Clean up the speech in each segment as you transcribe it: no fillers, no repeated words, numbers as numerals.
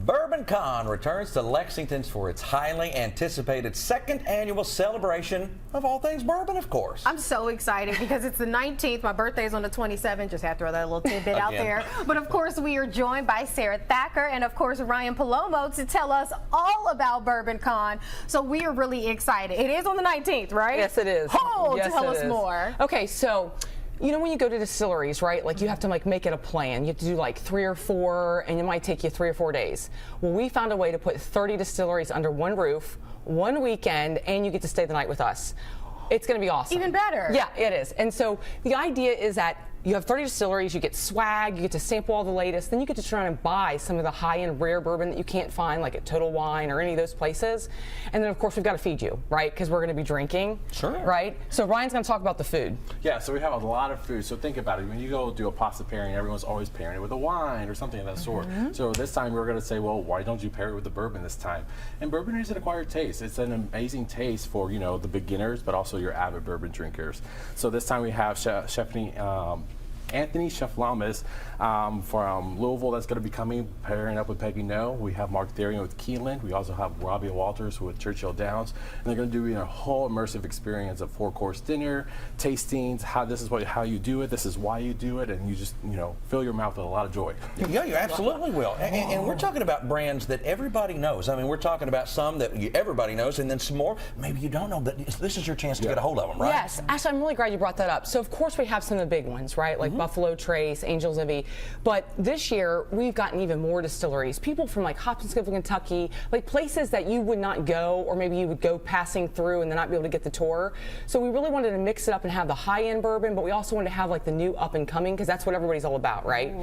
Bourboncon returns to Lexington for its highly anticipated second annual celebration of all things bourbon, of course. I'm so excited because it's the 19th. My birthday is on the 27th. Just had to throw that little tidbit out there. But of course, we are joined by Sarah Thacker and of course Ryan Palomo to tell us all about Bourboncon. So we are really excited. It is on the 19th, right? Yes, it is. Yes, tell us more. Okay, so you know when you go to distilleries, right? Like you have to make it a plan. You have to do like 3 or 4, and it might take you 3 or 4 days. Well, we found a way to put 30 distilleries under one roof, one weekend, and you get to stay the night with us. It's going to be awesome. Even better. Yeah, it is. And so the idea is that you have 30 distilleries, you get swag, you get to sample all the latest, then you get to try and buy some of the high-end rare bourbon that you can't find like at Total Wine or any of those places. And then of course we've got to feed you, right? Because we're going to be drinking. Sure. Right? So Ryan's going to talk about the food. Yeah, so we have a lot of food. So think about it. When you go do a pasta pairing, everyone's always pairing it with a wine or something of that sort. So this time we're going to say, well, why don't you pair it with the bourbon this time? And bourbon is an acquired taste. It's an amazing taste for, you know, the beginners, but also your avid bourbon drinkers. So this time we have Anthony Chef Lamas from Louisville that's going to be coming, pairing up with Peggy No. We have Mark Therian with Keeneland. We also have Robbie Walters with Churchill Downs. And they're going to do a whole immersive experience of 4-course dinner, tastings, how you do it, this is why you do it, and you just, you know, fill your mouth with a lot of joy. Yeah, you absolutely will. And we're talking about brands that everybody knows. I mean, we're talking about some that everybody knows, and then some more maybe you don't know, but this is your chance to get a hold of them, right? Yes. Actually, I'm really glad you brought that up. So, of course, we have some of the big ones, right? Like Buffalo Trace, Angel's Envy. But this year, we've gotten even more distilleries. People from like Hopkinsville, Kentucky, like places that you would not go, or maybe you would go passing through and then not be able to get the tour. So we really wanted to mix it up and have the high-end bourbon, but we also wanted to have like the new up-and-coming, because that's what everybody's all about, right?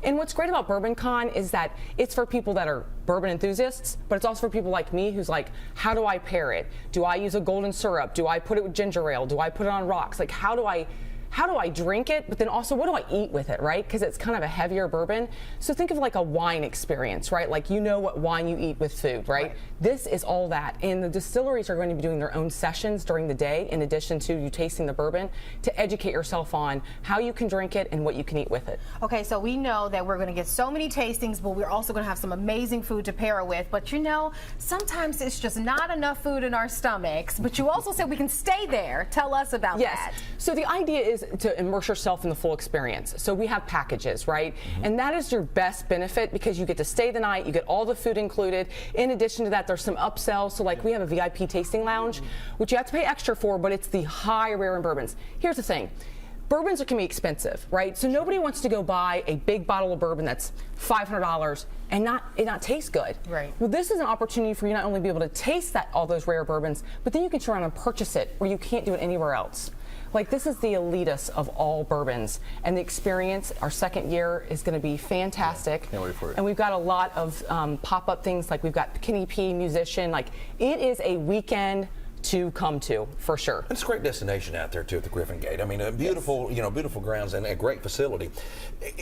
And what's great about Bourboncon is that it's for people that are bourbon enthusiasts, but it's also for people like me who's like, how do I pair it? Do I use a golden syrup? Do I put it with ginger ale? Do I put it on rocks? Like, how do I drink it, but then also what do I eat with it, right? Because it's kind of a heavier bourbon. So think of like a wine experience, right? Like you know what wine you eat with food, right? This is all that. And the distilleries are going to be doing their own sessions during the day in addition to you tasting the bourbon to educate yourself on how you can drink it and what you can eat with it. Okay, so we know that we're going to get so many tastings, but we're also going to have some amazing food to pair it with. But you know, sometimes it's just not enough food in our stomachs. But you also said we can stay there. Tell us about that. So the idea is to immerse yourself in the full experience. So we have packages, right? And that is your best benefit because you get to stay the night, you get all the food included. In addition to that, there's some upsells. So like we have a VIP tasting lounge, which you have to pay extra for, but it's the high rare in bourbons. Here's the thing. Bourbons can be expensive, right? So nobody wants to go buy a big bottle of bourbon that's $500 and not taste good. Right. Well, this is an opportunity for you not only to be able to taste all those rare bourbons, but then you can turn around and purchase it where you can't do it anywhere else. Like this is the elitist of all bourbons, and the experience, our second year, is going to be fantastic. Can't wait for it. And we've got a lot of pop-up things, like we've got Kenny P, musician. Like it is a weekend to come to for sure. It's a great destination out there too at the Griffin Gate. I mean, a beautiful, beautiful grounds and a great facility.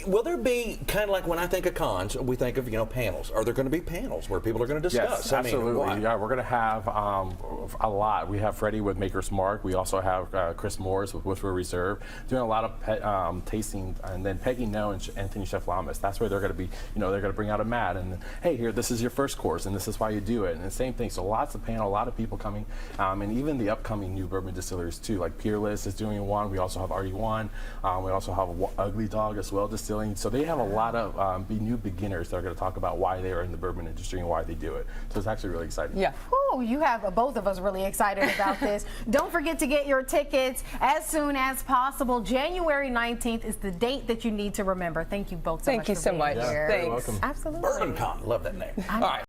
Will there be kind of like when I think of cons, we think of panels? Are there going to be panels where people are going to discuss? Yes, absolutely. Yeah, we're going to have a lot. We have Freddie with Maker's Mark. We also have Chris Morris with Woodford Reserve doing a lot of tasting, and then Peggy No and Anthony Chef Lamas. That's where they're going to be. They're going to bring out a mat and hey, here, this is your first course, and this is why you do it. And the same thing. So lots of panel, a lot of people coming. And even the upcoming new bourbon distillers too, like Peerless is doing one. We also have RE1. We also have Ugly Dog as well distilling. So they have a lot of new beginners that are going to talk about why they are in the bourbon industry and why they do it. So it's actually really exciting. Yeah. Oh, you have both of us really excited about this. Don't forget to get your tickets as soon as possible. January 19th is the date that you need to remember. Thank you both so much for being here. Thank you so much. Yeah, Thanks. you're welcome. Absolutely. Bourboncon, love that name. All right.